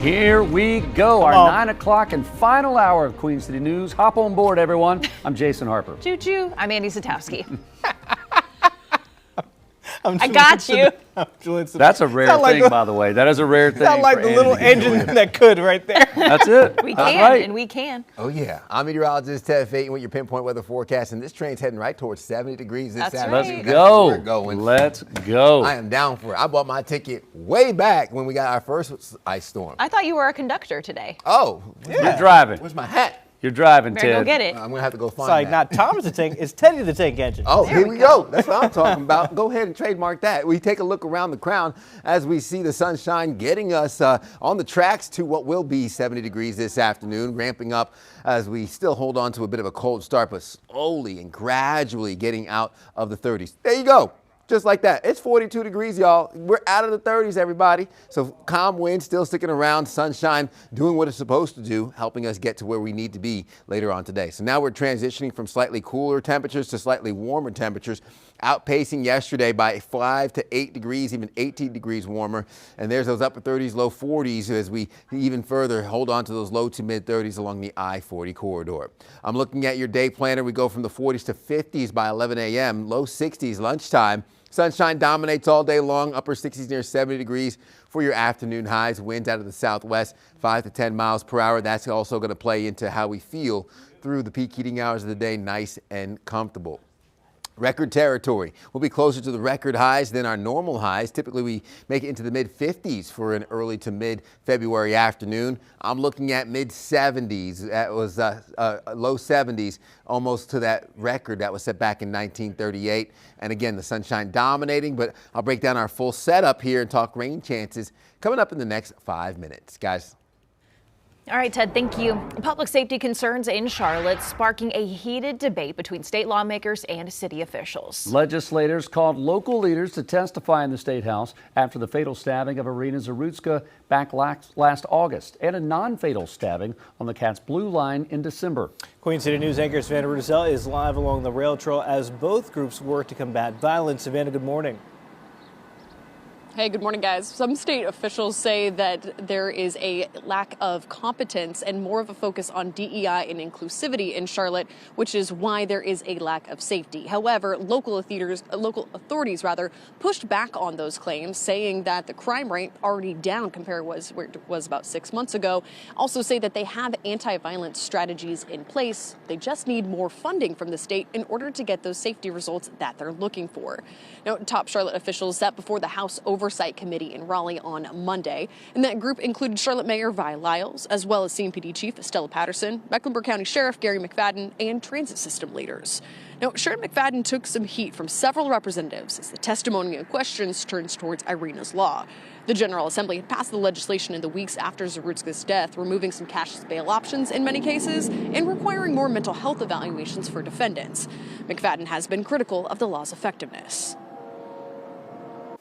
Here we go, our 9 o'clock and final hour of Queen City News. Hop on board, everyone. I'm Jason Harper. Choo-choo. I'm Andy Satowski. I got you. That's a rare thing, by the way. That is a rare thing. Sound like the little engine that could right there. That's it. We can, and we can. Oh, yeah. I'm meteorologist Ted Phaeton with your pinpoint weather forecast, and this train's heading right towards 70 degrees this That's afternoon. right. Let's go. We're going. Let's go. I am down for it. I bought my ticket way back when we got our first ice storm. I thought you were a conductor today. Oh, You're driving. where's my hat? You're driving, Better Ted. go get it. I'm going to have to go find It's like that. not Tom's the tank, it's Teddy the tank engine. Oh, There here we we go. That's what I'm talking about. Go ahead and trademark that. We take a look around the crown as we see the sunshine getting us on the tracks to what will be 70 degrees this afternoon, ramping up as we still hold on to a bit of a cold start, but slowly and gradually getting out of the 30s. There you go. Just like that. It's 42 degrees, y'all. We're out of the 30s, everybody. So calm winds still sticking around, sunshine doing what it's supposed to do, helping us get to where we need to be later on today. So now we're transitioning from slightly cooler temperatures to slightly warmer temperatures, outpacing yesterday by 5 to 8 degrees, even 18 degrees warmer. And there's those upper 30s, low 40s as we even further hold on to those low to mid 30s along the I-40 corridor. I'm looking at your day planner. We go from the 40s to 50s by 11 a.m., low 60s lunchtime. Sunshine dominates all day long, upper 60s near 70 degrees for your afternoon highs. Winds out of the southwest, 5 to 10 miles per hour. That's also going to play into how we feel through the peak heating hours of the day, nice and comfortable. Record territory. We'll be closer to the record highs than our normal highs. Typically, we make it into the mid-50s for an early to mid-February afternoon. I'm looking at mid-70s. That was low 70s, almost to that record that was set back in 1938. And again, the sunshine dominating, but I'll break down our full setup here and talk rain chances coming up in the next 5 minutes. Guys. All right, Ted, thank you. Public safety concerns in Charlotte sparking a heated debate between state lawmakers and city officials. Legislators called local leaders to testify in the State House after the fatal stabbing of Irina Zarutska back last August and a non-fatal stabbing on the Cat's Blue Line in December. Queen City News anchor Savannah Rudisell is live along the rail trail as both groups work to combat violence. Savannah, good morning. Hey, good morning, guys. Some state officials say that there is a lack of competence and more of a focus on DEI and inclusivity in Charlotte, which is why there is a lack of safety. However, local authorities pushed back on those claims, saying that the crime rate already down compared to where it was about 6 months ago. Also say that they have anti-violence strategies in place. They just need more funding from the state in order to get those safety results that they're looking for. Now, top Charlotte officials sat before the House Oversight Committee in Raleigh on Monday, and that group included Charlotte Mayor Vi Lyles, as well as CMPD Chief Stella Patterson, Mecklenburg County Sheriff Gary McFadden, and transit system leaders. Now, Sheriff McFadden took some heat from several representatives as the testimony and questions turns towards Irina's law. The General Assembly had passed the legislation in the weeks after Zarutska's death, removing some cashless bail options in many cases and requiring more mental health evaluations for defendants. McFadden has been critical of the law's effectiveness.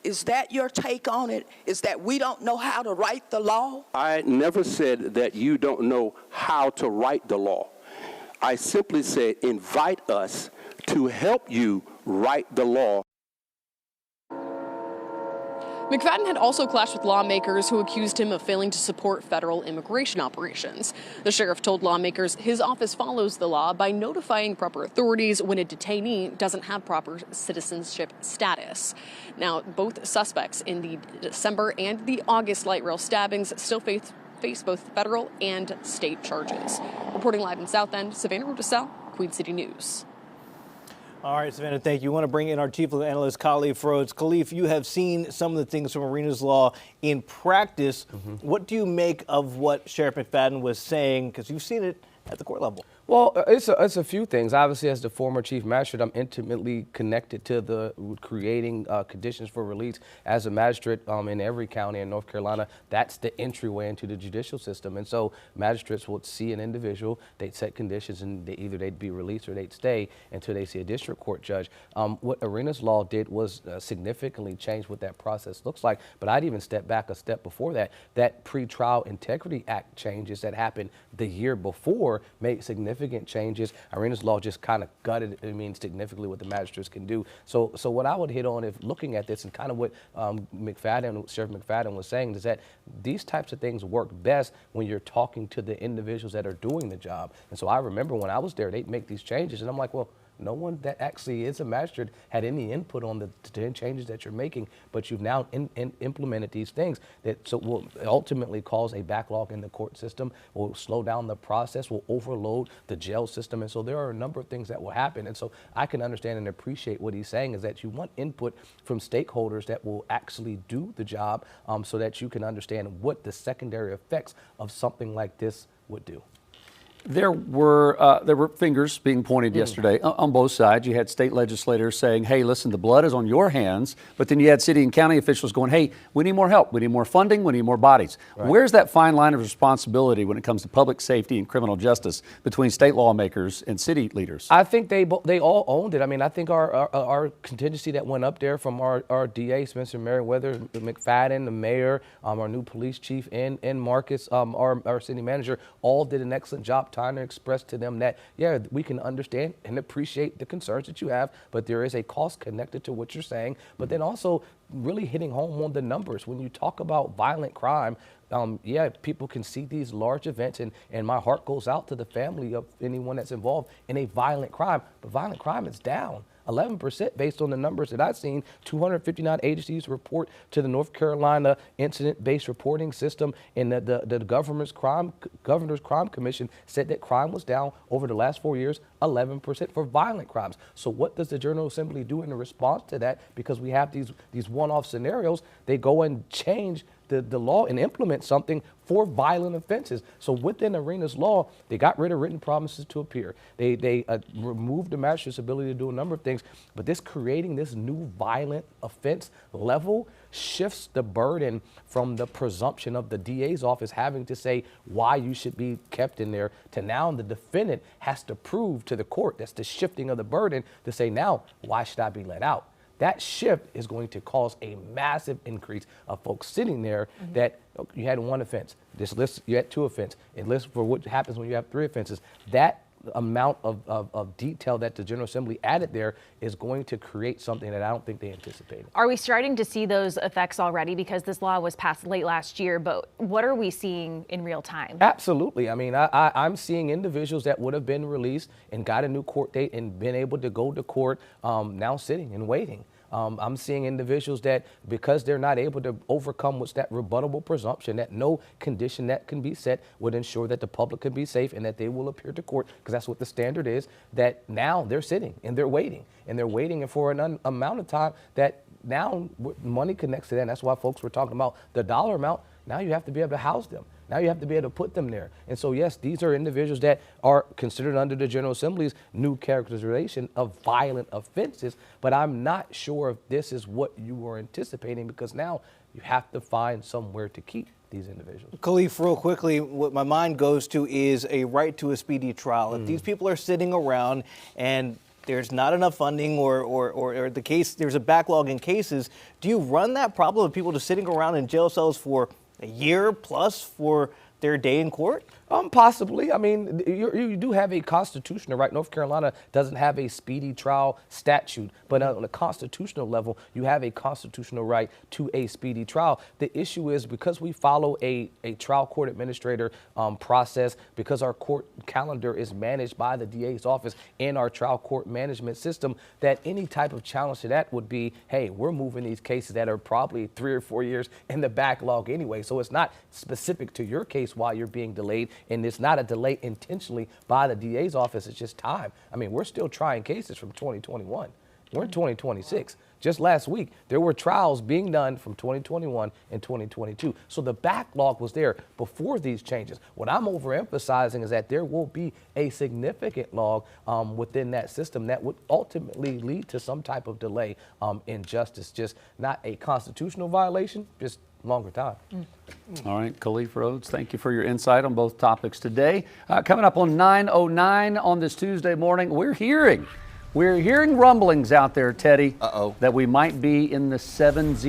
Is that your take on it? Is that we don't know how to write the law? I never said that you don't know how to write the law. I simply said invite us to help you write the law. McFadden had also clashed with lawmakers who accused him of failing to support federal immigration operations. The sheriff told lawmakers his office follows the law by notifying proper authorities when a detainee doesn't have proper citizenship status. Now, both suspects in the December and the August light rail stabbings still face both federal and state charges. Reporting live in South End, Savannah Rudisell, Queen City News. All right, Savannah, thank you. I want to bring in our chief legal analyst, Khalif Rhodes. Khalif, you have seen some of the things from Irina's law in practice. What do you make of what Sheriff McFadden was saying? Because you've seen it at the court level. Well, it's a few things. Obviously, as the former chief magistrate, I'm intimately connected to the creating conditions for release. As a magistrate in every county in North Carolina, that's the entryway into the judicial system. And so magistrates would see an individual, they'd set conditions, and either they'd be released or they'd stay until they see a district court judge. What Irina's law did was significantly change what that process looks like. But I'd even step back a step before that. That Pretrial Integrity Act changes that happened the year before made significant significant changes. Arenas law just kind of gutted, significantly what the magistrates can do. So what I would hit on, if looking at this, and kind of what Sheriff McFadden was saying, is that these types of things work best when you're talking to the individuals that are doing the job. And so I remember when I was there, they'd make these changes, and I'm like, well, no one that actually is a magistrate had any input on the 10 changes that you're making, but you've now implemented these things that will ultimately cause a backlog in the court system, will slow down the process, will overload the jail system. And so there are a number of things that will happen. And so I can understand and appreciate what he's saying, is that you want input from stakeholders that will actually do the job, so that you can understand what the secondary effects of something like this would do. There were fingers being pointed yesterday on both sides. You had state legislators saying, hey, listen, the blood is on your hands. But then you had city and county officials going, hey, we need more help. We need more funding. We need more bodies. Right. Where's that fine line of responsibility when it comes to public safety and criminal justice between state lawmakers and city leaders? I think they all owned it. I mean, I think our contingency that went up there from our DA, Spencer Merriweather, McFadden, the mayor, our new police chief, and Marcus, our city manager, all did an excellent job trying to express to them that, yeah, we can understand and appreciate the concerns that you have, but there is a cost connected to what you're saying. But then also really hitting home on the numbers. When you talk about violent crime, yeah, people can see these large events, and my heart goes out to the family of anyone that's involved in a violent crime. But violent crime is down 11% based on the numbers that I've seen. 259 agencies report to the North Carolina incident-based reporting system, and the governor's crime commission said that crime was down over the last 4 years, 11% for violent crimes. So what does the General Assembly do in response to that? Because we have these one-off scenarios, they go and change the law and implement something for violent offenses. So within Arenas law, they got rid of written promises to appear. They removed the magistrate's ability to do a number of things, but creating this new violent offense level shifts the burden from the presumption of the DA's office having to say why you should be kept in there, to now the defendant has to prove to the court. That's the shifting of the burden to say, now, why should I be let out? That shift is going to cause a massive increase of folks sitting there that you had one offense. This list, you had two offenses. It lists for what happens when you have three offenses. That amount of detail that the General Assembly added there is going to create something that I don't think they anticipated. Are we starting to see those effects already? Because this law was passed late last year, but what are we seeing in real time? Absolutely. I mean, I'm seeing individuals that would have been released and got a new court date and been able to go to court now sitting and waiting. I'm seeing individuals that, because they're not able to overcome what's that rebuttable presumption that no condition that can be set would ensure that the public can be safe and that they will appear to court, because that's what the standard is, that now they're sitting and they're waiting. And they're waiting for an amount of time that now money connects to that. And that's why folks were talking about the dollar amount. Now you have to be able to house them. Now you have to be able to put them there. And so, yes, these are individuals that are considered under the General Assembly's new characterization of violent offenses. But I'm not sure if this is what you were anticipating, because now you have to find somewhere to keep these individuals. Khalif, real quickly, what my mind goes to is a right to a speedy trial. If these people are sitting around and there's not enough funding or the case, there's a backlog in cases, do you run that problem of people just sitting around in jail cells for a year plus for their day in court? Possibly. I mean, you do have a constitutional right. North Carolina doesn't have a speedy trial statute, but on a constitutional level, you have a constitutional right to a speedy trial. The issue is, because we follow a trial court administrator process, because our court calendar is managed by the DA's office in our trial court management system, that any type of challenge to that would be, hey, we're moving these cases that are probably 3 or 4 years in the backlog anyway. So it's not specific to your case why you're being delayed. And it's not a delay intentionally by the DA's office. It's just time. I mean, we're still trying cases from 2021. We're in 2026. Just last week, there were trials being done from 2021 and 2022. So the backlog was there before these changes. What I'm overemphasizing is that there will be a significant log within that system that would ultimately lead to some type of delay in justice. Just not a constitutional violation, just longer time. All right, Khalif Rhodes, thank you for your insight on both topics today. Coming up on 9:09 on this Tuesday morning, we're hearing We're hearing rumblings out there, Teddy, Uh-oh. that we might be in the 70s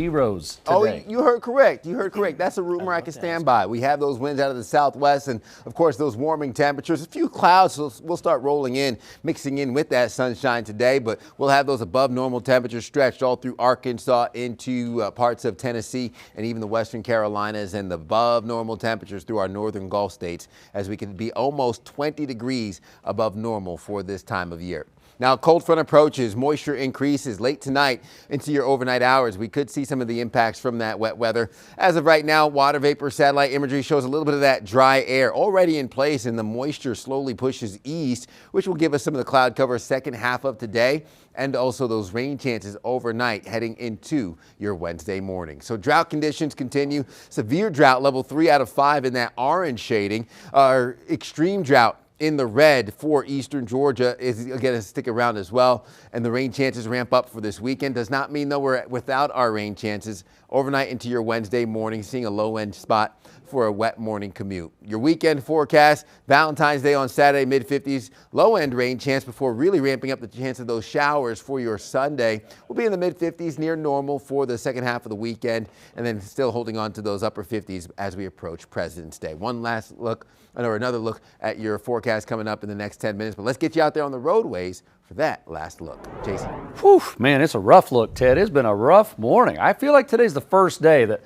today. Oh, you heard correct. You heard correct. That's a rumor I can stand by. We have those winds out of the southwest and, of course, those warming temperatures. A few clouds will start rolling in, mixing in with that sunshine today, but we'll have those above normal temperatures stretched all through Arkansas into parts of Tennessee and even the western Carolinas, and the above normal temperatures through our northern Gulf states, as we can be almost 20 degrees above normal for this time of year. Now, cold front approaches, moisture increases late tonight into your overnight hours. We could see some of the impacts from that wet weather. As of right now, water vapor satellite imagery shows a little bit of that dry air already in place, and the moisture slowly pushes east, which will give us some of the cloud cover second half of today, and also those rain chances overnight heading into your Wednesday morning. So drought conditions continue. Severe drought, level 3 out of 5 in that orange shading. Our extreme drought in the red for eastern Georgia is going to stick around as well, and the rain chances ramp up for this weekend. Does not mean, though, we're without our rain chances overnight into your Wednesday morning, seeing a low end spot for a wet morning commute. Your weekend forecast: Valentine's Day on Saturday, mid-50s, low end rain chance before really ramping up the chance of those showers for your Sunday. We'll be in the mid-50s, near normal for the second half of the weekend, and then still holding on to those upper 50s as we approach President's Day. One last look, or another look at your forecast coming up in the next 10 minutes, but let's get you out there on the roadways for that last look. Jason. Whew, man, it's a rough look, Ted. It's been a rough morning. I feel like today's the first day that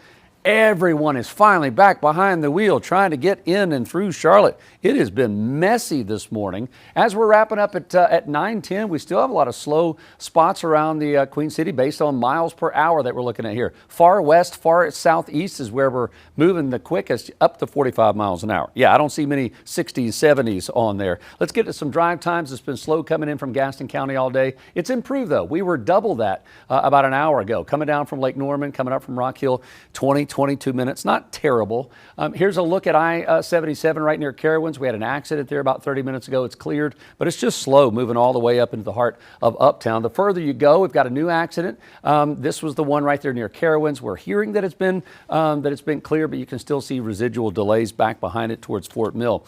everyone is finally back behind the wheel trying to get in and through Charlotte. It has been messy this morning. As we're wrapping up at 9:10, we still have a lot of slow spots around the Queen City based on miles per hour that we're looking at here. Far west, far southeast is where we're moving the quickest, up to 45 miles an hour. Yeah, I don't see many 60s, 70s on there. Let's get to some drive times. It's been slow coming in from Gaston County all day. It's improved, though. We were double that about an hour ago. Coming down from Lake Norman, coming up from Rock Hill, 22 minutes. Not terrible. Here's a look at I-77 right near Carowinds. We had an accident there about 30 minutes ago. It's cleared, but it's just slow moving all the way up into the heart of Uptown. The further you go, we've got a new accident. This was the one right there near Carowinds. We're hearing that it's been clear, but you can still see residual delays back behind it towards Fort Mill.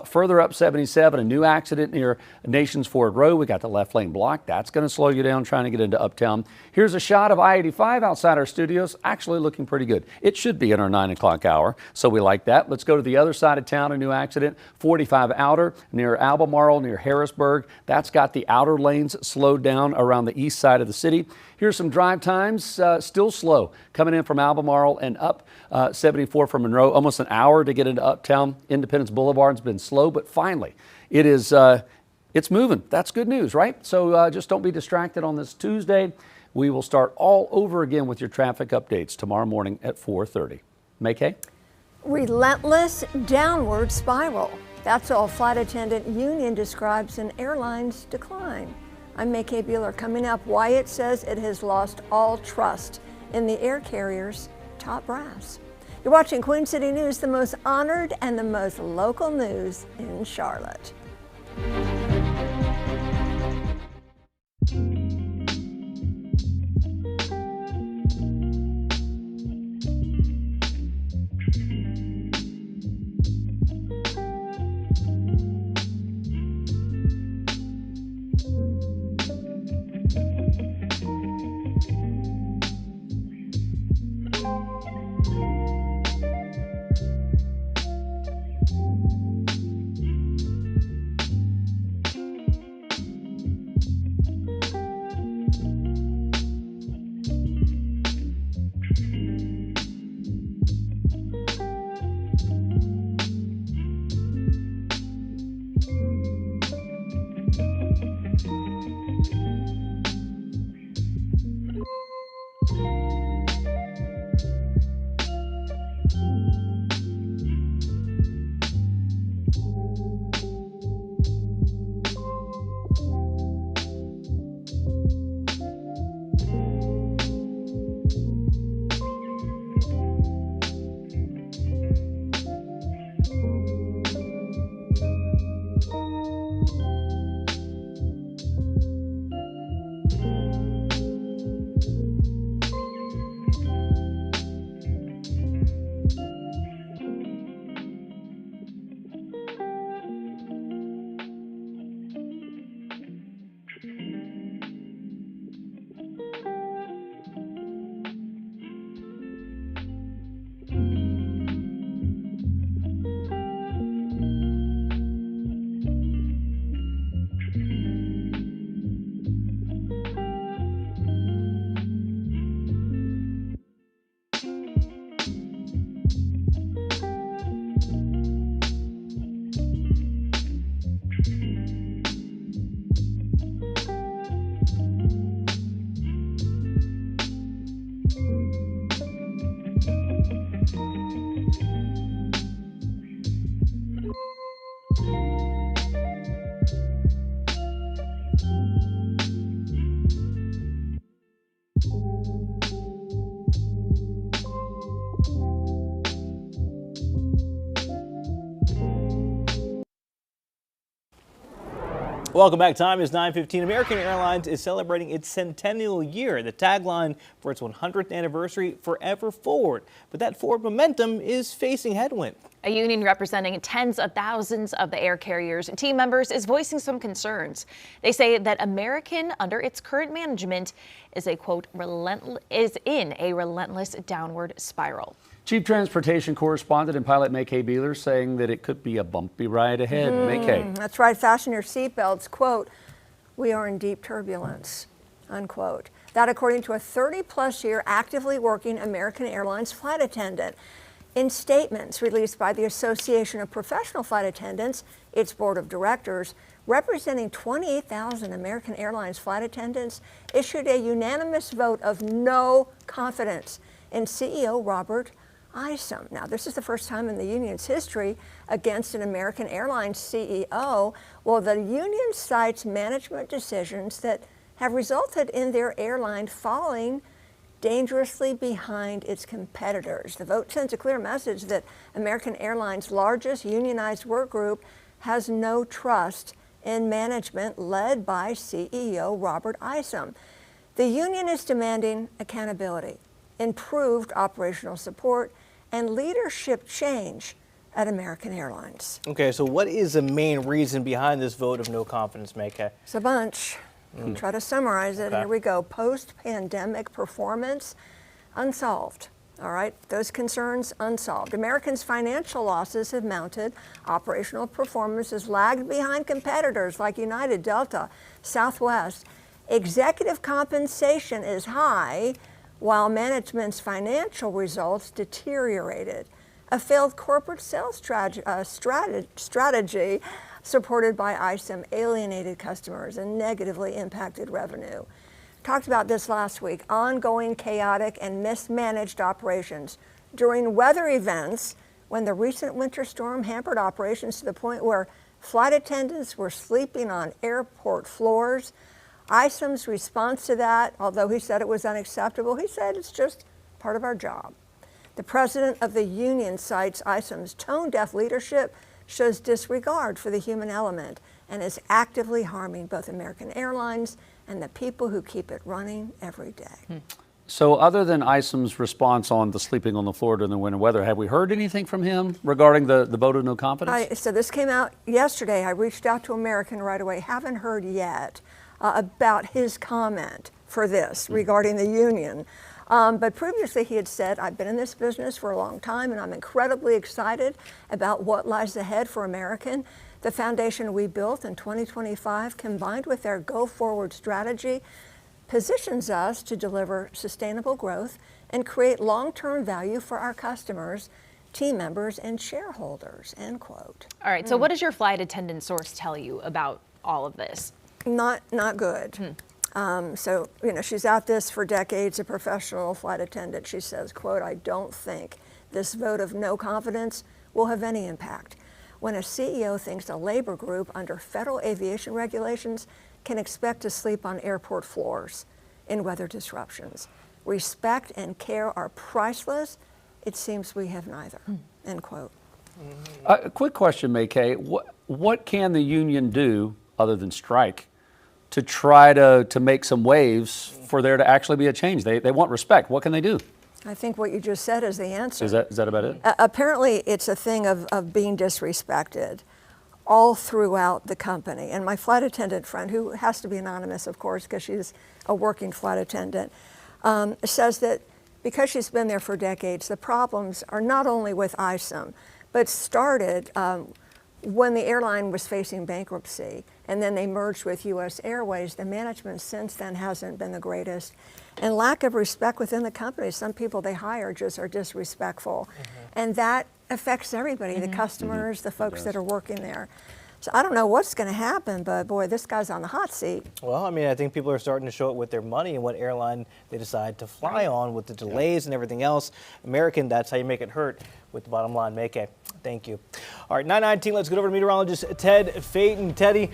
Further up 77, a new accident near Nations Ford Road. We got the left lane blocked. That's going to slow you down trying to get into Uptown. Here's a shot of I-85 outside our studios. Actually looking pretty good. It should be in our 9 o'clock hour, so we like that. Let's go to the other side of town. A new accident, 45 outer near Albemarle, near Harrisburg. That's got the outer lanes slowed down around the east side of the city. Here's some drive times, still slow, coming in from Albemarle and up 74 from Monroe, almost an hour to get into Uptown. Independence Boulevard's been slow, but finally it is, it's moving. That's good news, right? So just don't be distracted on this Tuesday. We will start all over again with your traffic updates tomorrow morning at 4:30. May-Kay? Relentless downward spiral. That's all flight attendant union describes an airline's decline. I'm May-Kay Bueller. Coming up, why it says it has lost all trust in the air carrier's top brass. You're watching Queen City News, the most honored and the most local news in Charlotte. Welcome back. Time is 9:15. American Airlines is celebrating its centennial year. The tagline for its 100th anniversary, Forever Forward. But that forward momentum is facing headwind. A union representing tens of thousands of the air carrier's team members is voicing some concerns. They say that American, under its current management, is a quote is in a relentless downward spiral. Chief Transportation Correspondent and pilot Mackay Beeler saying that it could be a bumpy ride ahead. Mackay. That's right. Fasten your seatbelts. Quote, "We are in deep turbulence," unquote. That according to a 30-plus year actively working American Airlines flight attendant. In statements released by the Association of Professional Flight Attendants, its board of directors, representing 28,000 American Airlines flight attendants, issued a unanimous vote of no confidence in CEO Robert Isom. Now, this is the first time in the union's history against an American Airlines CEO. Well, the union cites management decisions that have resulted in their airline falling dangerously behind its competitors. The vote sends a clear message that American Airlines' largest unionized work group has no trust in management led by CEO Robert Isom. The union is demanding accountability, improved operational support, and leadership change at American Airlines. Okay, so what is the main reason behind this vote of no confidence, Mackay? It's a bunch. Try to summarize it. Okay. Here we go. Post-pandemic performance unsolved. All right, those concerns unsolved. Americans' financial losses have mounted. Operational performance has lagged behind competitors like United, Delta, Southwest. Executive compensation is high, while management's financial results deteriorated. A failed corporate sales strategy supported by Isom alienated customers and negatively impacted revenue. Talked about this last week. Ongoing chaotic and mismanaged operations during weather events when the recent winter storm hampered operations to the point where flight attendants were sleeping on airport floors. Isom's response to that, although he said it was unacceptable, he said it's just part of our job. The president of the union cites Isom's tone-deaf leadership shows disregard for the human element and is actively harming both American Airlines and the people who keep it running every day. So other than Isom's response on the sleeping on the floor during the winter weather, have we heard anything from him regarding the vote of no confidence? So this came out yesterday. I reached out to American right away. Haven't heard yet about his comment for this regarding the union. But previously he had said, I've been in this business for a long time and I'm incredibly excited about what lies ahead for American. The foundation we built in 2025, combined with our go-forward strategy, positions us to deliver sustainable growth and create long-term value for our customers, team members, and shareholders, end quote. All right, so what does your flight attendant source tell you about all of this? Not good. So, she's at this for decades, a professional flight attendant. She says, quote, I don't think this vote of no confidence will have any impact. When a CEO thinks a labor group under federal aviation regulations can expect to sleep on airport floors in weather disruptions. Respect and care are priceless. It seems we have neither, end quote. A quick question, Mackay. What can the union do other than strike to try to make some waves for there to actually be a change? They want respect. What can they do? I think what you just said is the answer. Is that about it? Apparently, it's a thing of being disrespected all throughout the company. And my flight attendant friend, who has to be anonymous, of course, because she's a working flight attendant, says that because she's been there for decades, the problems are not only with Isom, but started when the airline was facing bankruptcy, and then they merged with U.S. Airways. The management since then hasn't been the greatest. And lack of respect within the company. Some people they hire just are disrespectful. And that affects everybody, the customers, the folks that are working there. So I don't know what's going to happen, but boy, this guy's on the hot seat. Well, I mean, I think people are starting to show it with their money and what airline they decide to fly on with the delays and everything else. American, that's how you make it hurt with the bottom line. Mackay, Thank you. All right, 9:19. Let's go over to meteorologist Ted Phaeton. Teddy,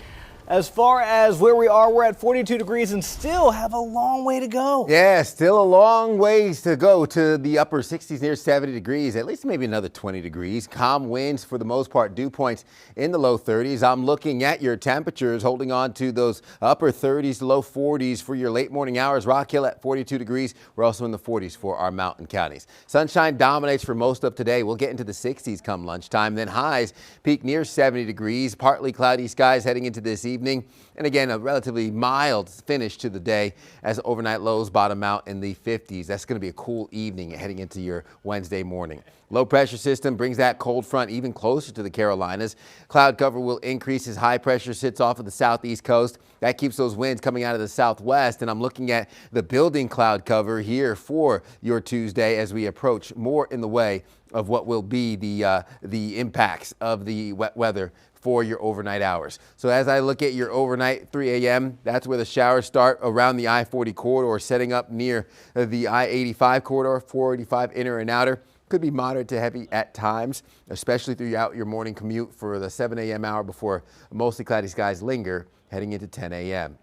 as far as where we are, we're at 42 degrees and still have a long way to go. Yeah, still a long ways to go to the upper 60s, near 70 degrees, at least maybe another 20 degrees. Calm winds for the most part, dew points in the low 30s. I'm looking at your temperatures, holding on to those upper 30s to low 40s for your late morning hours. Rock Hill at 42 degrees. We're also in the 40s for our mountain counties. Sunshine dominates for most of today. We'll get into the 60s come lunchtime. Then highs peak near 70 degrees. Partly cloudy skies heading into this evening. And again, a relatively mild finish to the day as overnight lows bottom out in the 50s. That's going to be a cool evening heading into your Wednesday morning. Low pressure system brings that cold front even closer to the Carolinas. Cloud cover will increase as high pressure sits off of the southeast coast. That keeps those winds coming out of the southwest. And I'm looking at the building cloud cover here for your Tuesday as we approach more in the way of what will be the impacts of the wet weather for your overnight hours. So as I look at your overnight 3 a.m., that's where the showers start around the I-40 corridor, setting up near the I-85 corridor, 485 inner and outer. Could be moderate to heavy at times, especially throughout your morning commute for the 7 a.m. hour before mostly cloudy skies linger heading into 10 a.m.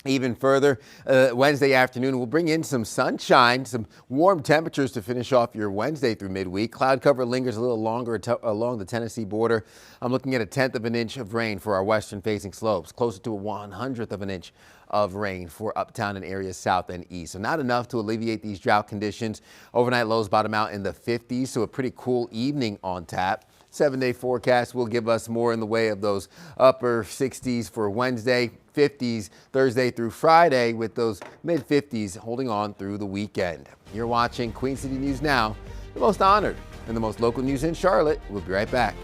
Even further, Wednesday afternoon, we'll bring in some sunshine, some warm temperatures to finish off your Wednesday through midweek. Cloud cover lingers a little longer along the Tennessee border. I'm looking at a 1/10 of an inch of rain for our western facing slopes, closer to a 1/100th of an inch of rain for uptown and areas south and east. So not enough to alleviate these drought conditions. Overnight lows bottom out in the 50s, so a pretty cool evening on tap. 7-day forecast will give us more in the way of those upper 60s for Wednesday, 50s Thursday through Friday, with those mid 50s holding on through the weekend. You're watching Queen City News Now, the most honored and the most local news in Charlotte. We'll be right back.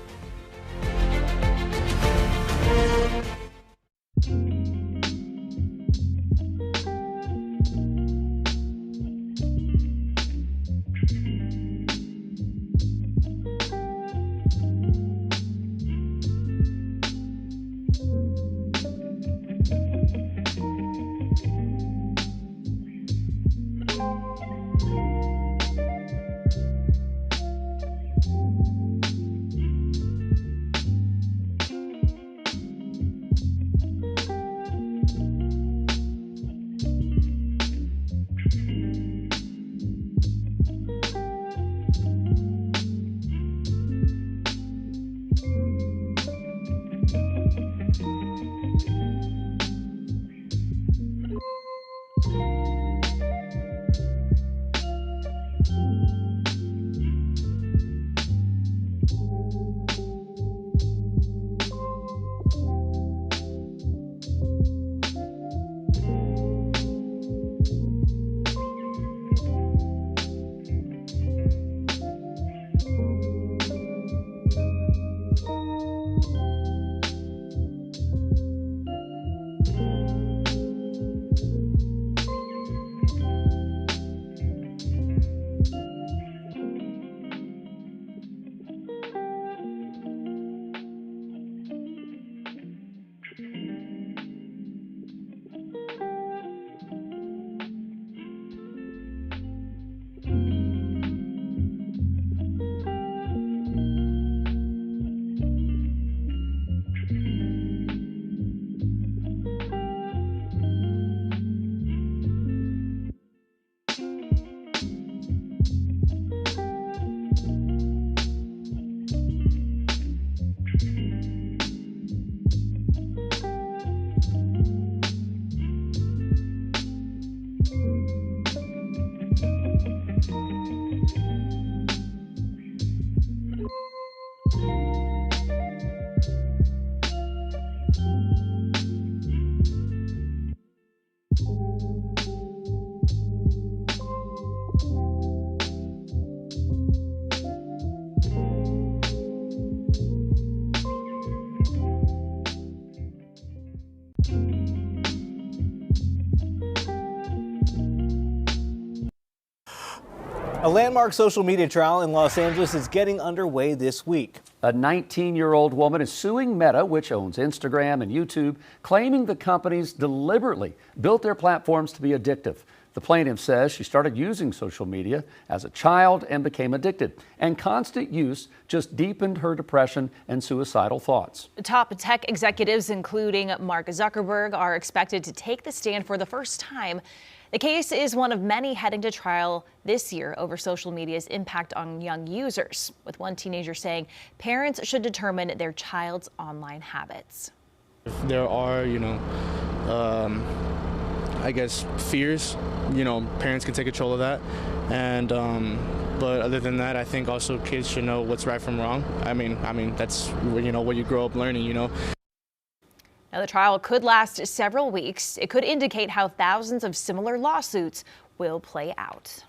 A landmark social media trial in Los Angeles is getting underway this week. A 19-year-old woman is suing Meta, which owns Instagram and YouTube, claiming the companies deliberately built their platforms to be addictive. The plaintiff says she started using social media as a child and became addicted, and constant use just deepened her depression and suicidal thoughts. Top tech executives, including Mark Zuckerberg, are expected to take the stand for the first time. The case is one of many heading to trial this year over social media's impact on young users, with one teenager saying parents should determine their child's online habits. There are, I guess, fears, parents can take control of that. And, but other than that, I think also kids should know what's right from wrong. I mean, that's, what you grow up learning, Now, the trial could last several weeks. It could indicate how thousands of similar lawsuits will play out.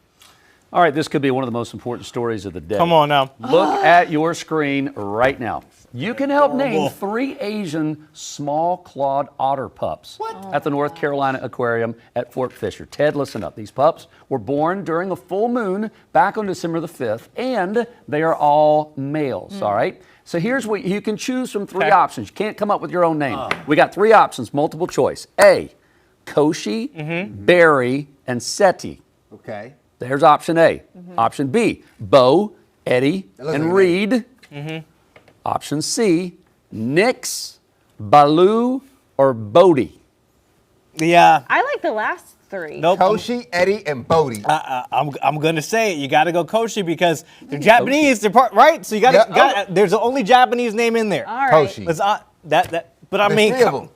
All right, this could be one of the most important stories of the day. Come on now. Look at your screen right now. You can help name 3 Asian small-clawed otter pups at the North Carolina Aquarium at Fort Fisher. Ted, listen up. These pups were born during a full moon back on December the 5th, and they are all males, all right? So here's what you can choose from 3 options. You can't come up with your own name. We got 3 options, multiple choice. A, Koshi, Barry, and Seti. Okay. There's option A. Option B, Bo, Eddie, and Reed. Option C, Nix, Baloo, or Bodie. Yeah. I like the last 3. Nope. Koshi, Eddie, and Bodie. I'm gonna say it. You got to go Koshi because they're Japanese. They're right. So you got to. There's the only Japanese name in there. All right. Koshi. Let's, but I There's mean, 3 of them.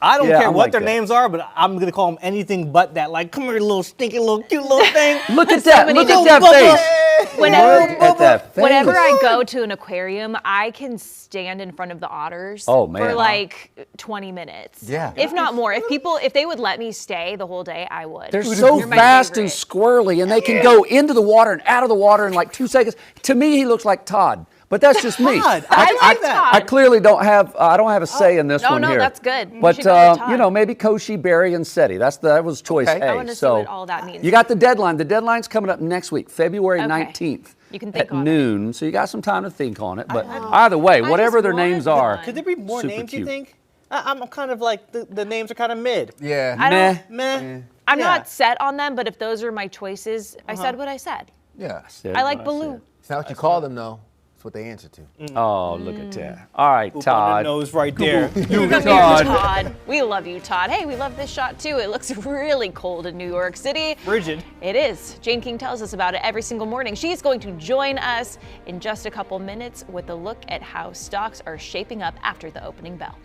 I don't Yeah, care I'm what like their that. names are, but I'm gonna call them anything but that. Like, come here, little stinky, little cute, little thing. Look at that. many Look at different- that face. Whenever, Look at that face. whenever I go to an aquarium, I can stand in front of the otters Oh, man. for like 20 minutes. Yeah. If not more. If they would let me stay the whole day, I would. They're so You're my fast and favorite. squirrely, and they can go into the water and out of the water in like 2 seconds. To me, he looks like Todd, but that's just me. Todd. I like Todd. I clearly don't have a say in this no, one no, here. that's good. You But should go with Todd. maybe Koshi, Barry, and Seti. That was choice Okay. A. I wanna see so what all that means. You got the deadline. The deadline's coming up next week, February Okay. 19th. You can think at on it. noon. So you got some time to think on it. But either way, whatever just their want names are, one. Could there be more super names? You cute. think? I'm kind of like the names are kind of mid. Yeah. I don't, Meh. I'm Yeah. not set on them, but if those are my choices, I said what I said. Yeah. Said I like what Baloo. said. It's not what you call them, though. It's what they answer to. Oh, look at that. All right, On the Todd. nose right there. Todd. We love you, Todd. Hey, we love this shot too. It looks really cold in New York City. Frigid. It is. Jane King tells us about it every single morning. She's going to join us in just a couple minutes with a look at how stocks are shaping up after the opening bell.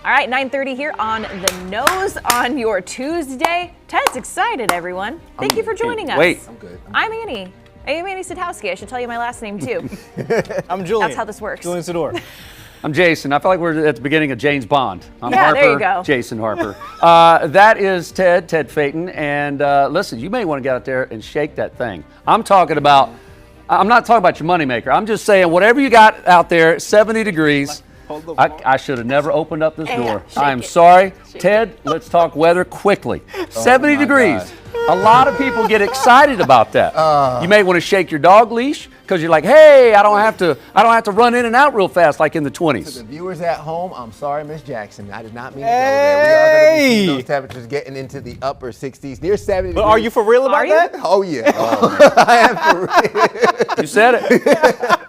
All right, 9:30 here on The Nose on your Tuesday. Ted's excited, everyone. Thank you for joining us. Wait. I'm good. I'm Annie. I'm Annie Sadowski. I should tell you my last name, too. I'm Julian. That's how this works. Julian Sador. I'm Jason. I feel like we're at the beginning of James Bond. I'm Yeah, Harper, there you go. Jason Harper. That is Ted Phaeton. And listen, you may want to get out there and shake that thing. I'm not talking about your moneymaker. I'm just saying whatever you got out there, 70 degrees. I should have never opened up this door. I'm sorry. Ted, let's talk weather quickly. 70 degrees. God. A lot of people get excited about that. You may want to shake your dog leash because you're like, hey, I don't have to run in and out real fast like in the To 20s. the viewers at home, I'm sorry, Miss Jackson. I did not mean to go there. We are going to be seeing those temperatures getting into the upper 60s, near 70 But degrees. are you for real about that? Oh, yeah. I am for real. You said it.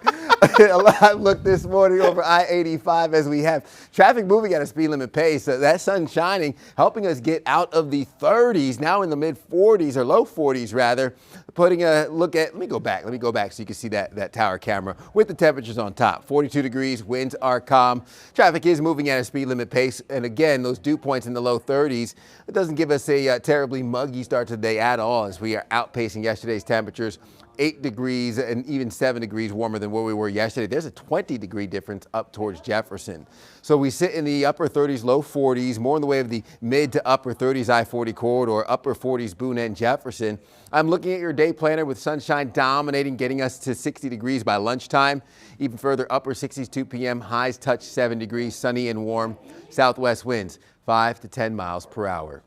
A live look this morning over I-85 as we have traffic moving at a speed limit pace. That sun shining, helping us get out of the 30s, now in the mid 40s or low 40s rather. Putting a look at, let me go back so you can see that tower camera with the temperatures on top. 42 degrees, winds are calm. Traffic is moving at a speed limit pace. And again, those dew points in the low 30s. It doesn't give us a terribly muggy start to the day at all as we are outpacing yesterday's temperatures. 8 degrees and even 7 degrees warmer than where we were yesterday. There's a 20-degree difference up towards Jefferson. So we sit in the upper 30s, low 40s, more in the way of the mid to upper 30s I-40 corridor, upper 40s Boone and Jefferson. I'm looking at your day planner with sunshine dominating, getting us to 60 degrees by lunchtime. Even further, upper 60s, 2 p.m., highs touch 7 degrees, sunny and warm. Southwest winds 5 to 10 miles per hour.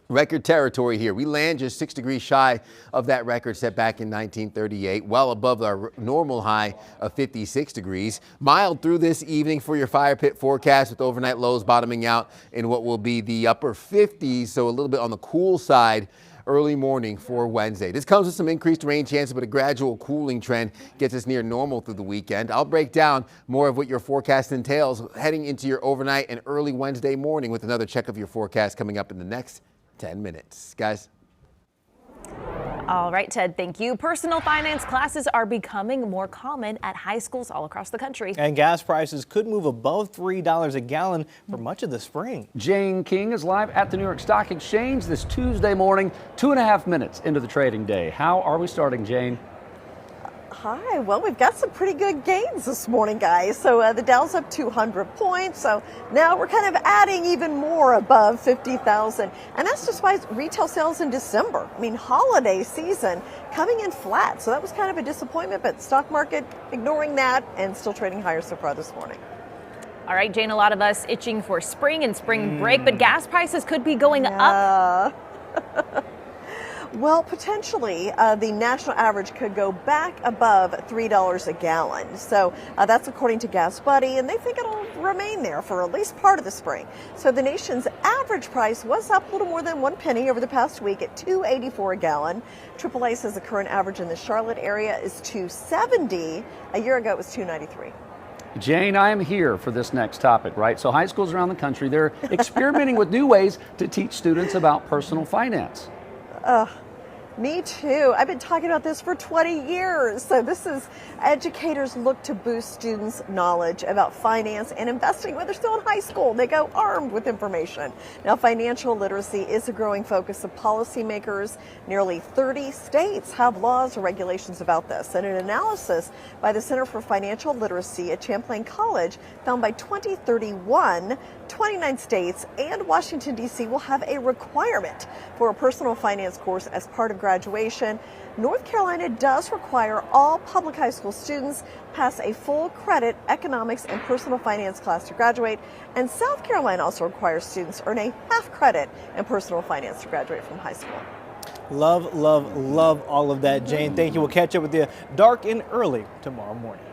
Record territory here. We land just 6 degrees shy of that record set back in 1938, well above our normal high of 56 degrees. Mild through this evening for your fire pit forecast with overnight lows bottoming out in what will be the upper 50s, so a little bit on the cool side early morning for Wednesday. This comes with some increased rain chances, but a gradual cooling trend gets us near normal through the weekend. I'll break down more of what your forecast entails heading into your overnight and early Wednesday morning with another check of your forecast coming up in the next 10 minutes. Guys. All right, Ted, thank you. Personal finance classes are becoming more common at high schools all across the country. And gas prices could move above $3 a gallon for much of the spring. Jane King is live at the New York Stock Exchange this Tuesday morning, 2.5 minutes into the trading day. How are we starting, Jane? Hi, well, we've got some pretty good gains this morning, guys. So the Dow's up 200 points. So now we're kind of adding even more above 50,000. And that's despite retail sales in December. I mean, holiday season coming in flat. So that was kind of a disappointment, but stock market ignoring that and still trading higher so far this morning. All right, Jane, a lot of us itching for spring and spring break, but gas prices could be going up. Well, potentially, the national average could go back above $3 a gallon. So that's according to Gas Buddy, and they think it'll remain there for at least part of the spring. So the nation's average price was up a little more than 1 penny over the past week at $2.84 a gallon. AAA says the current average in the Charlotte area is $2.70. A year ago, it was $2.93. Jane, I am here for this next topic, right? So high schools around the country, they're experimenting with new ways to teach students about personal finance. Me too. I've been talking about this for 20 years. So this is educators look to boost students' knowledge about finance and investing when they're still in high school. They go armed with information. Now, financial literacy is a growing focus of policymakers. Nearly 30 states have laws or regulations about this. And an analysis by the Center for Financial Literacy at Champlain College found by 2031, 29 states and Washington, D.C. will have a requirement for a personal finance course as part of graduation. North Carolina does require all public high school students pass a full credit economics and personal finance class to graduate. And South Carolina also requires students earn a half credit in personal finance to graduate from high school. Love, love, love all of that, Jane. Thank you. We'll catch up with you dark and early tomorrow morning.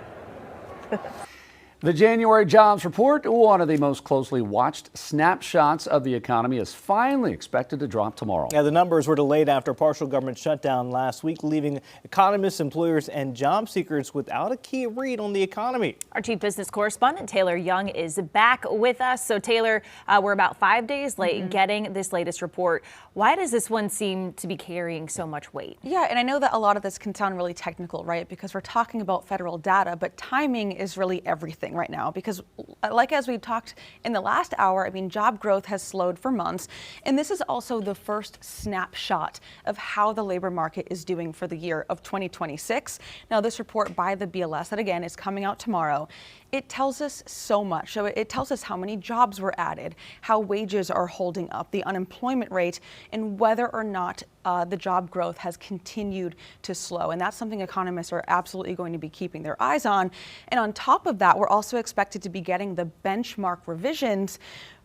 The January jobs report, one of the most closely watched snapshots of the economy, is finally expected to drop tomorrow. Yeah, the numbers were delayed after a partial government shutdown last week, leaving economists, employers, and job seekers without a key read on the economy. Our chief business correspondent, Taylor Young, is back with us. So, Taylor, we're about 5 days late getting this latest report. Why does this one seem to be carrying so much weight? Yeah, and I know that a lot of this can sound really technical, right? Because we're talking about federal data, but timing is really everything. slowing right now because, like as we talked in the last hour, I mean, job growth has slowed for months. And this is also the first snapshot of how the labor market is doing for the year of 2026. Now, this report by the BLS, that again is coming out tomorrow, it tells us so much. So it tells us how many jobs were added, how wages are holding up, the unemployment rate, and whether or not the job growth has continued to slow. And that's something economists are absolutely going to be keeping their eyes on. And on top of that, we're also expected to be getting the benchmark revisions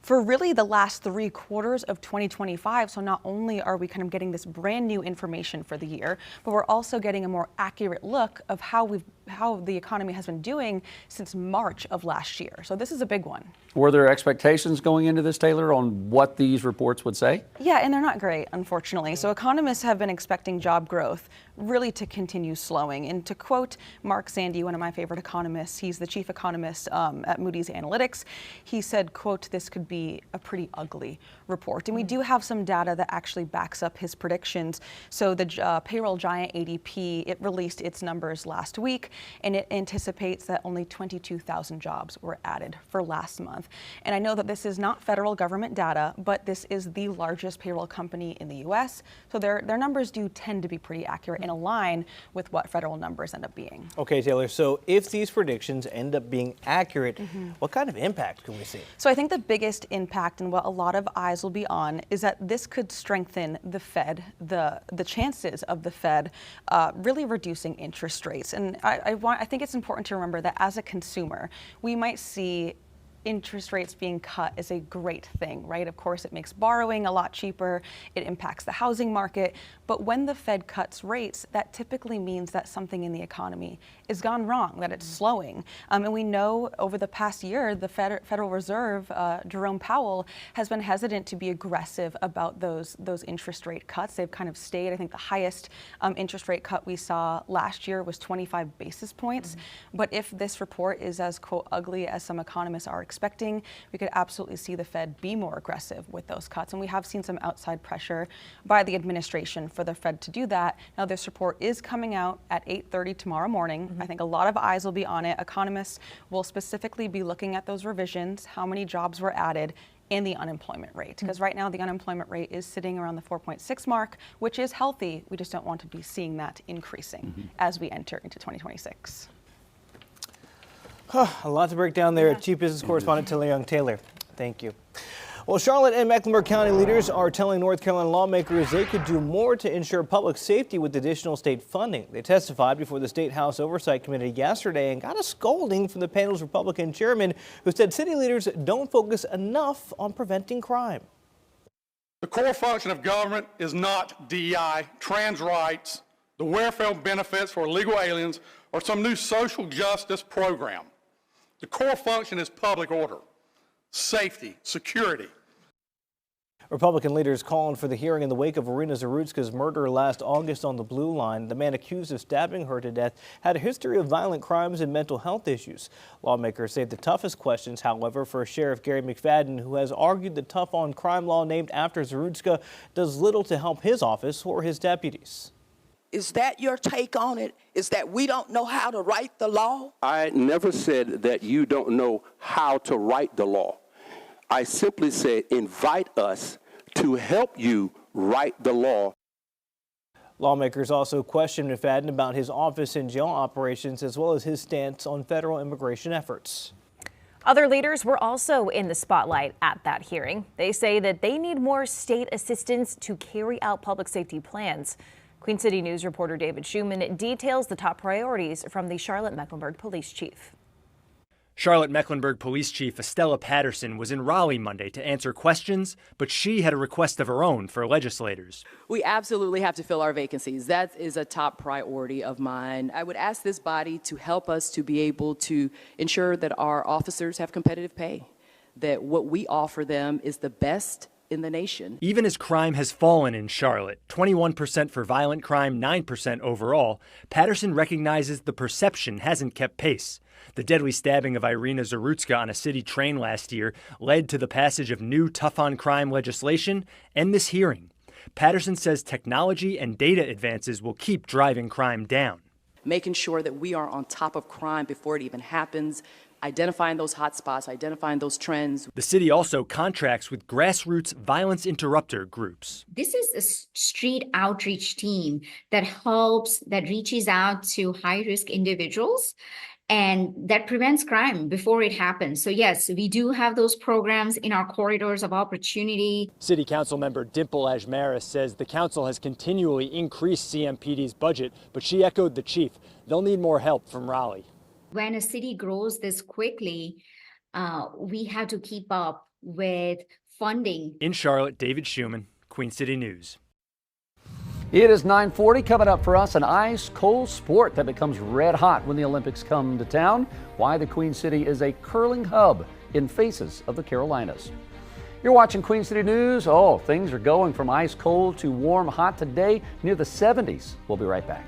for really the last 3 quarters of 2025. So not only are we kind of getting this brand new information for the year, but we're also getting a more accurate look of how the economy has been doing since March of last year. So this is a big one. Were there expectations going into this, Taylor, on what these reports would say? Yeah, and they're not great, unfortunately. So economists have been expecting job growth really to continue slowing. And to quote Mark Zandi, one of my favorite economists, he's the chief economist at Moody's Analytics, he said, quote, "This could be a pretty ugly report." And we do have some data that actually backs up his predictions. So the payroll giant ADP, it released its numbers last week, and it anticipates that only 22,000 jobs were added for last month. And I know that this is not federal government data, but this is the largest payroll company in the U.S. So their numbers do tend to be pretty accurate and align with what federal numbers end up being. Okay, Taylor, so if these predictions end up being accurate, what kind of impact can we see? So I think the biggest impact and what a lot of eyes will be on is that this could strengthen the Fed, the chances of the Fed really reducing interest rates. And I think it's important to remember that as a consumer, we might see interest rates being cut is a great thing, right? Of course, it makes borrowing a lot cheaper. It impacts the housing market. But when the Fed cuts rates, that typically means that something in the economy is gone wrong, that it's slowing. And we know over the past year, the Federal Reserve, Jerome Powell, has been hesitant to be aggressive about those interest rate cuts. They've kind of stayed. I think the highest interest rate cut we saw last year was 25 basis points. But if this report is as, quote, ugly as some economists are expecting, we could absolutely see the Fed be more aggressive with those cuts. And we have seen some outside pressure by the administration for the Fed to do that. Now, this report is coming out at 8:30 tomorrow morning. I think a lot of eyes will be on it. Economists will specifically be looking at those revisions, how many jobs were added, and the unemployment rate. Because right now the unemployment rate is sitting around the 4.6 mark, which is healthy. We just don't want to be seeing that increasing as we enter into 2026. A lot to break down there. Chief Business Correspondent Taylor Young. Taylor, thank you. Well, Charlotte and Mecklenburg County leaders are telling North Carolina lawmakers they could do more to ensure public safety with additional state funding. They testified before the State House Oversight Committee yesterday and got a scolding from the panel's Republican chairman, who said city leaders don't focus enough on preventing crime. The core function of government is not DEI, trans rights, the welfare benefits for illegal aliens, or some new social justice program. The core function is public order, safety, security. Republican leaders calling for the hearing in the wake of Irina Zarutska's murder last August on the Blue Line. The man accused of stabbing her to death had a history of violent crimes and mental health issues. Lawmakers say the toughest questions, however, for Sheriff Gary McFadden, who has argued the tough on crime law named after Zarutska does little to help his office or his deputies. Is that your take on it? Is that we don't know how to write the law? I never said that you don't know how to write the law. I simply said invite us to help you write the law. Lawmakers also questioned McFadden about his office and jail operations, as well as his stance on federal immigration efforts. Other leaders were also in the spotlight at that hearing. They say that they need more state assistance to carry out public safety plans. Queen City News reporter David Schumann details the top priorities from the Charlotte-Mecklenburg police chief. Charlotte-Mecklenburg Police Chief Estella Patterson was in Raleigh Monday to answer questions, but she had a request of her own for legislators. We absolutely have to fill our vacancies. That is a top priority of mine. I would ask this body to help us to be able to ensure that our officers have competitive pay, that what we offer them is the best in the nation. Even as crime has fallen in Charlotte, 21% for violent crime, 9% overall, Patterson recognizes the perception hasn't kept pace. The deadly stabbing of Irina Zarutska on a city train last year led to the passage of new tough-on-crime legislation and this hearing. Patterson says technology and data advances will keep driving crime down. Making sure that we are on top of crime before it even happens, identifying those hot spots, identifying those trends. The city also contracts with grassroots violence interrupter groups. This is a street outreach team that reaches out to high-risk individuals and that prevents crime before it happens. So yes, we do have those programs in our corridors of opportunity. City Council member Dimple Ajmaris says the council has continually increased CMPD's budget, but she echoed the chief. They'll need more help from Raleigh. When a city grows this quickly, we have to keep up with funding. In Charlotte, David Schumann, Queen City News. It is 9:40. Coming up for us, an ice-cold sport that becomes red hot when the Olympics come to town. Why the Queen City is a curling hub in faces of the Carolinas. You're watching Queen City News. Oh, things are going from ice-cold to warm-hot today, near the 70s. We'll be right back.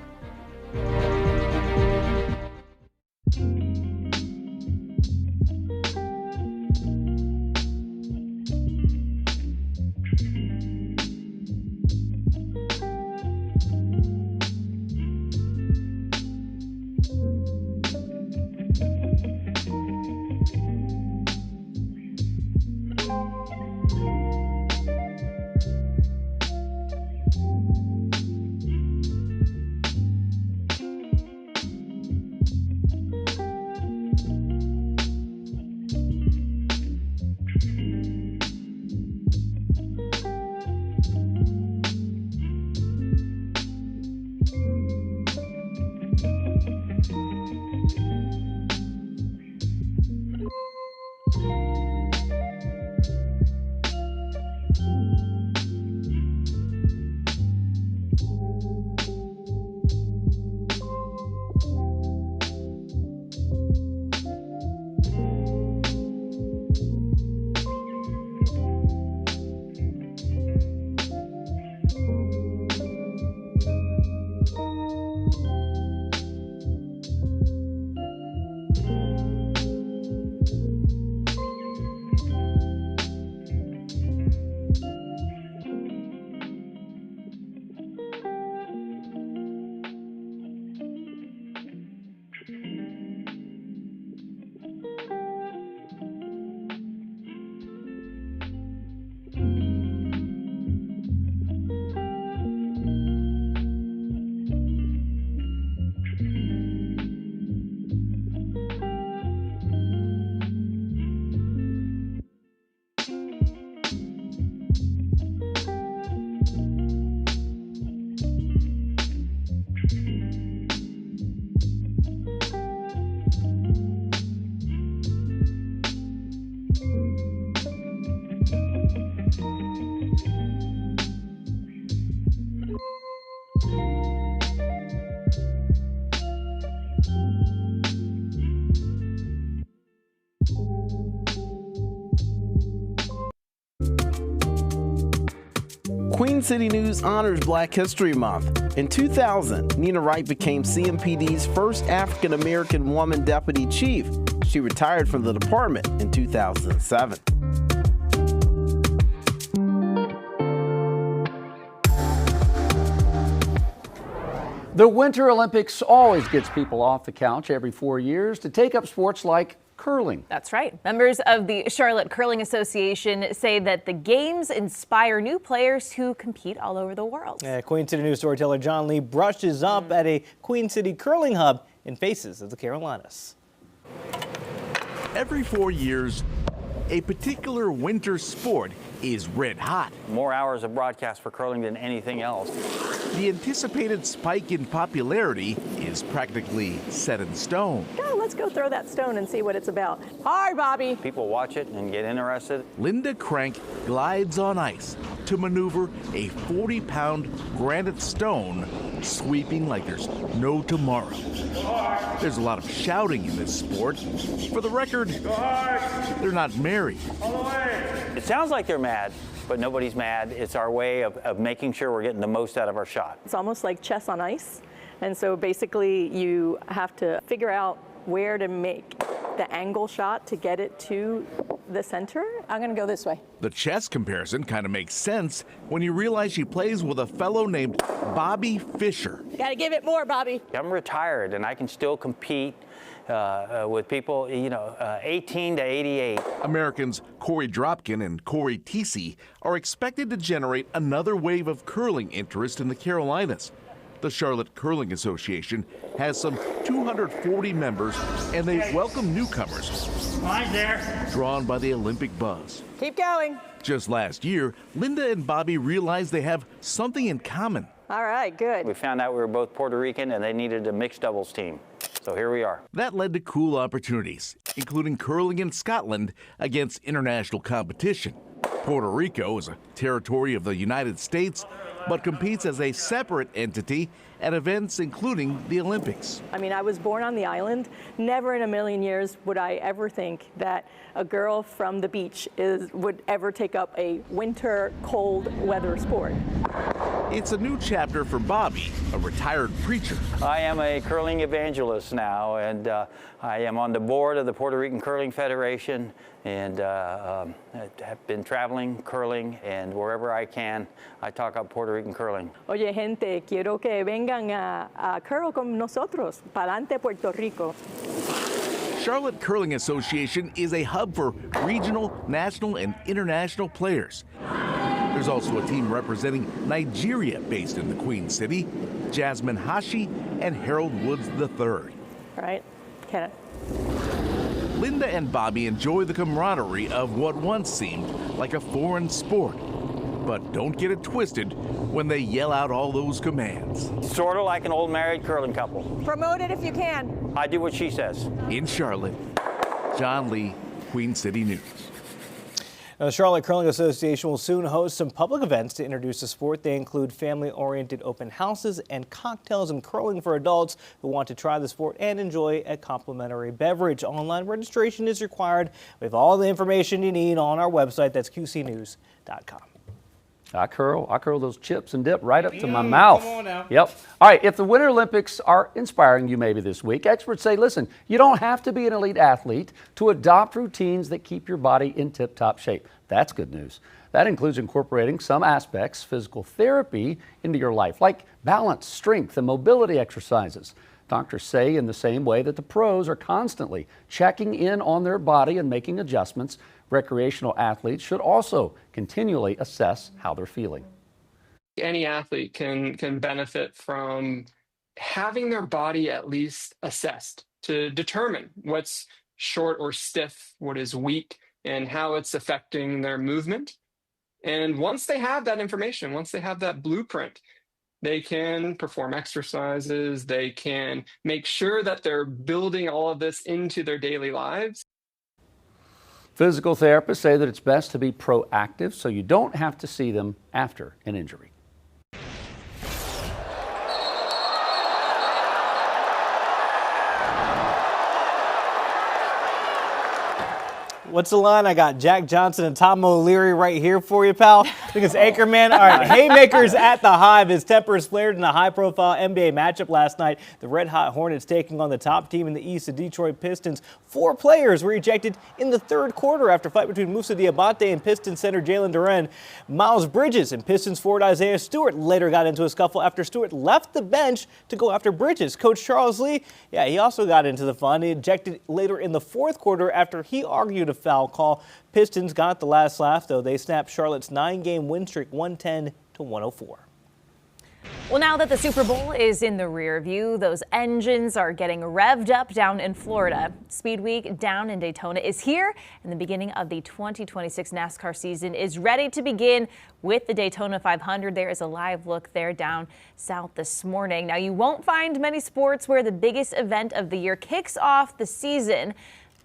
Queen City News honors Black History Month. In 2000, Nina Wright became CMPD's first African-American woman deputy chief. She retired from the department in 2007. The Winter Olympics always gets people off the couch every 4 years to take up sports like curling. That's right. Members of the Charlotte Curling Association say that the games inspire new players who compete all over the world. Queen City News storyteller John Lee brushes up at a Queen City curling hub in faces of the Carolinas. Every 4 years, a particular winter sport is red hot. More hours of broadcast for curling than anything else. The anticipated spike in popularity is practically set in stone. Yeah, let's go throw that stone and see what it's about. Hi, Bobby. People watch it and get interested. Linda Crank glides on ice to maneuver a 40-pound granite stone, sweeping like there's no tomorrow. There's a lot of shouting in this sport. For the record, they're not married. It sounds like they're mad, but nobody's mad. It's our way of making sure we're getting the most out of our shot. It's almost like chess on ice. And so basically you have to figure out where to make the angle shot to get it to the center. I'm going to go this way. The chess comparison kind of makes sense when you realize she plays with a fellow named Bobby Fischer. Got to give it more, Bobby. I'm retired and I can still compete with people, 18 to 88. Americans Corey Dropkin and Corey Teesey are expected to generate another wave of curling interest in the Carolinas. The Charlotte Curling Association has some 240 members, and they welcome newcomers. Line there. Drawn by the Olympic buzz. Keep going. Just last year, Linda and Bobby realized they have something in common. All right, good. We found out we were both Puerto Rican and they needed a mixed doubles team. So here we are. That led to cool opportunities, including curling in Scotland against international competition. Puerto Rico is a territory of the United States, but competes as a separate entity at events including the Olympics. I mean, I was born on the island. Never in a million years would I ever think that a girl from the beach would ever take up a winter cold weather sport. It's a new chapter for Bobby, a retired preacher. I am a curling evangelist now, and I am on the board of the Puerto Rican Curling Federation, and have been traveling, curling, and wherever I can, I talk up Puerto Rican curling. Oye, gente, quiero que vengan a curl con nosotros. Pa'lante Puerto Rico. Charlotte Curling Association is a hub for regional, national, and international players. There's also a team representing Nigeria based in the Queen City, Jasmine Hashi and Harold Woods III. All right, Kenneth. Linda and Bobby enjoy the camaraderie of what once seemed like a foreign sport. But don't get it twisted when they yell out all those commands. Sort of like an old married curling couple. Promote it if you can. I do what she says. In Charlotte, John Lee, Queen City News. Now, the Charlotte Curling Association will soon host some public events to introduce the sport. They include family-oriented open houses and cocktails and curling for adults who want to try the sport and enjoy a complimentary beverage. Online registration is required. We have all the information you need on our website. That's qcnews.com. I curl those chips and dip right up to my mouth. Come on now. Yep. All right, if the Winter Olympics are inspiring you maybe this week, experts say, listen, you don't have to be an elite athlete to adopt routines that keep your body in tip-top shape. That's good news. That includes incorporating some aspects, physical therapy, into your life, like balance, strength, and mobility exercises. Doctors say in the same way that the pros are constantly checking in on their body and making adjustments, recreational athletes should also continually assess how they're feeling. Any athlete can benefit from having their body at least assessed to determine what's short or stiff, what is weak, and how it's affecting their movement. And once they have that information, once they have that blueprint, they can perform exercises, they can make sure that they're building all of this into their daily lives. Physical therapists say that it's best to be proactive so you don't have to see them after an injury. What's the line? I got Jack Johnson and Tom O'Leary right here for you, pal. I think it's Anchorman. All right, haymakers at the Hive. His temper is flared in a high-profile NBA matchup last night. The Red-Hot Hornets taking on the top team in the East, the Detroit Pistons. 4 players were ejected in the third quarter after a fight between Moussa Diabate and Pistons center Jalen Duren. Miles Bridges and Pistons forward Isaiah Stewart later got into a scuffle after Stewart left the bench to go after Bridges. Coach Charles Lee, he also got into the fun. He ejected later in the fourth quarter after he argued a foul call. Pistons got the last laugh, though. They snapped Charlotte's 9-game win streak, 110 to 104. Well, now that the Super Bowl is in the rear view, those engines are getting revved up down in Florida. Speed Week down in Daytona is here, and the beginning of the 2026 NASCAR season is ready to begin with the Daytona 500. There is a live look there down south this morning. Now, you won't find many sports where the biggest event of the year kicks off the season.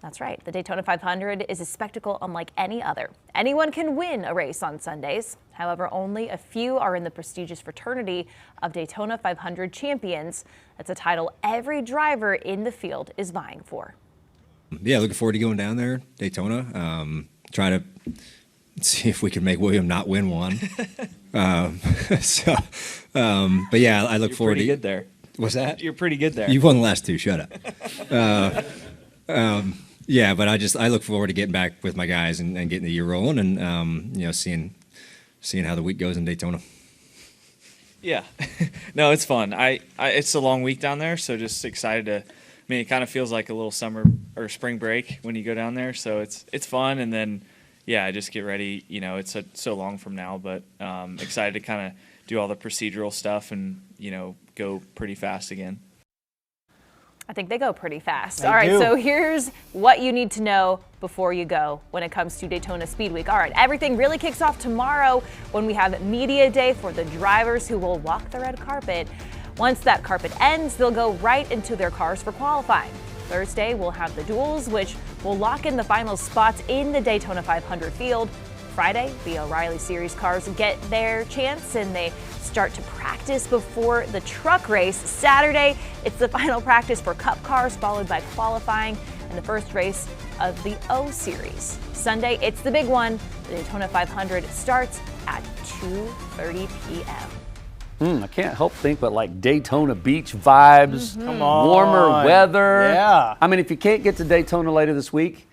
That's right. The Daytona 500 is a spectacle unlike any other. Anyone can win a race on Sundays. However, only a few are in the prestigious fraternity of Daytona 500 champions. That's a title every driver in the field is vying for. Yeah, looking forward to going down there, Daytona. Try to see if we can make William not win one. But yeah, I look forward to. You're pretty good there. What's that? You're pretty good there. You've won the last 2. Shut up. Yeah, but I look forward to getting back with my guys and getting the year rolling and seeing how the week goes in Daytona. Yeah, no, it's fun. It's a long week down there, so just excited to mean, it kind of feels like a little summer or spring break when you go down there. So it's fun. And then, yeah, I just get ready. You know, it's so long from now, but excited to kind of do all the procedural stuff and, you know, go pretty fast again. I think they go pretty fast. They All right, do. so here's what you need to know before you go when it comes to Daytona Speed Week. All right, everything really kicks off tomorrow when we have Media Day for the drivers who will walk the red carpet. Once that carpet ends, they'll go right into their cars for qualifying. Thursday, we'll have the duels, which will lock in the final spots in the Daytona 500 field. Friday, the O'Reilly Series cars get their chance and they start to practice before the truck race. Saturday, it's the final practice for Cup cars, followed by qualifying and the first race of the O Series. Sunday, it's the big one. The Daytona 500 starts at 2:30 p.m. I can't help think but like Daytona Beach vibes, Come on. warmer weather. Yeah. I mean, if you can't get to Daytona later this week,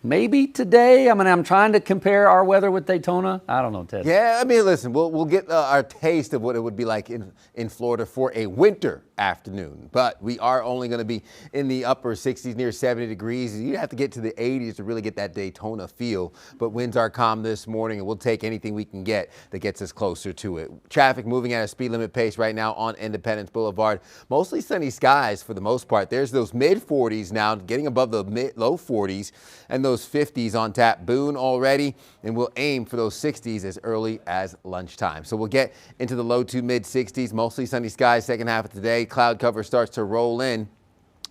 maybe today. I mean, I'm trying to compare our weather with Daytona. I don't know, Ted. Yeah, I mean, listen, we'll get our taste of what it would be like in Florida for a winter afternoon. But we are only going to be in the upper 60s, near 70 degrees. You have to get to the 80s to really get that Daytona feel. But winds are calm this morning, and we'll take anything we can get that gets us closer to it. Traffic moving at a speed limit pace right now on Independence Boulevard. Mostly sunny skies for the most part. There's those mid-40s now, getting above the low 40s, and those 50s on tap. Boone already, and we'll aim for those 60s as early as lunchtime. So we'll get into the low to mid 60s, mostly sunny skies second half of today. Cloud cover starts to roll in.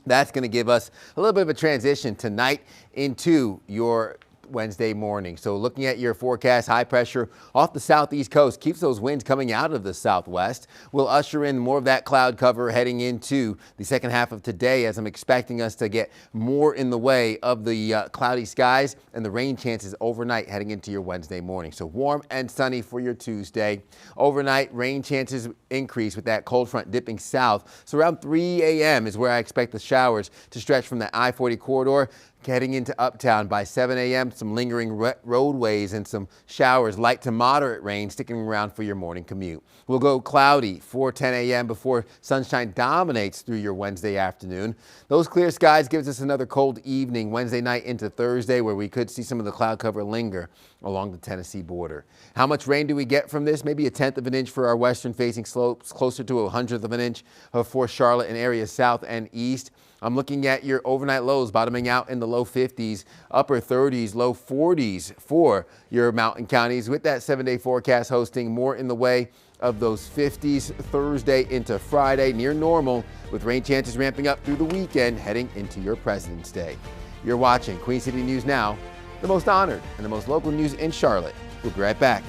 That's going to give us a little bit of a transition tonight into your Wednesday morning. So looking at your forecast, high pressure off the southeast coast keeps those winds coming out of the southwest. We'll usher in more of that cloud cover heading into the second half of today, as I'm expecting us to get more in the way of the cloudy skies and the rain chances overnight heading into your Wednesday morning. So warm and sunny for your Tuesday. Overnight rain chances increase with that cold front dipping south. So around 3 a.m. is where I expect the showers to stretch from the I-40 corridor. Heading into uptown by 7 a.m., some lingering roadways and some showers, light to moderate rain sticking around for your morning commute. We'll go cloudy for 10 a.m. before sunshine dominates through your Wednesday afternoon. Those clear skies gives us another cold evening Wednesday night into Thursday, where we could see some of the cloud cover linger along the Tennessee border. How much rain do we get from this? Maybe 1/10 of an inch for our western facing slopes, closer to 1/100 of an inch for Charlotte and areas south and east. I'm looking at your overnight lows bottoming out in the low 50s, upper 30s, low 40s for your mountain counties, with that 7-day forecast hosting more in the way of those 50s Thursday into Friday, near normal, with rain chances ramping up through the weekend heading into your President's Day. You're watching Queen City News Now, the most honored and the most local news in Charlotte. We'll be right back.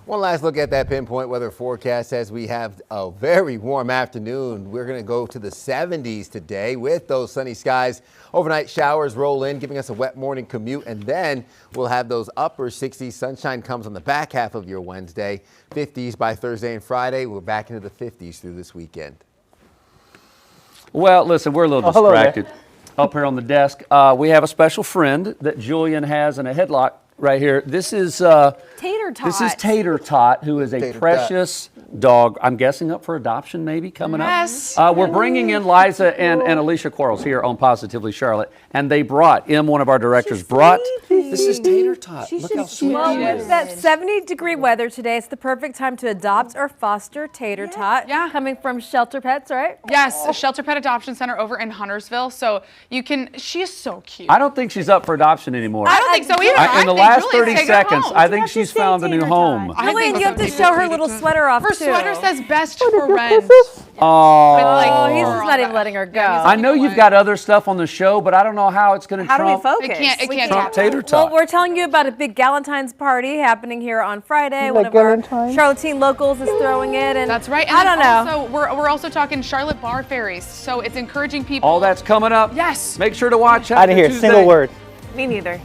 One last look at that pinpoint weather forecast as we have a very warm afternoon. We're going to go to the 70s today with those sunny skies. Overnight showers roll in, giving us a wet morning commute, and then we'll have those upper 60s. Sunshine comes on the back half of your Wednesday. 50s by Thursday and Friday. We're back into the 50s through this weekend. Well, listen, we're a little distracted up here on the desk. We have a special friend that Julian has in a headlock right here. This is Tater Tot. This is Tater Tot, who is a precious dog. I'm guessing up for adoption, maybe coming up. We're bringing in Liza and Alicia Quarles here on Positively Charlotte, and they brought one of our directors brought. This is Tater Tot. Look how sweet Well, she with is. that 70-degree weather today, it's the perfect time to adopt or foster Tater Tot. Yeah. Coming from Shelter Pets, right? Yes, a Shelter Pet Adoption Center over in Huntersville. So you can, she is so cute. I don't think she's up for adoption anymore. I don't think so either. In the last 30 seconds, I think she's found a new home. Julian, you have to show her little sweater off, Her too. sweater says best for rent. Oh, he's just not even letting her go. I know you've got other stuff on the show, but I don't know how it's going to How do we trump. focus? It can't Trump Tater Tot. Well, we're telling you about a big Galentine's party happening here on Friday. One of our Charlottine locals is throwing it, and That's right. And I don't know. Also, we're also talking Charlotte bar ferries. So it's encouraging people. All that's coming up. Yes. Make sure to watch out. I didn't hear a single word. Me neither.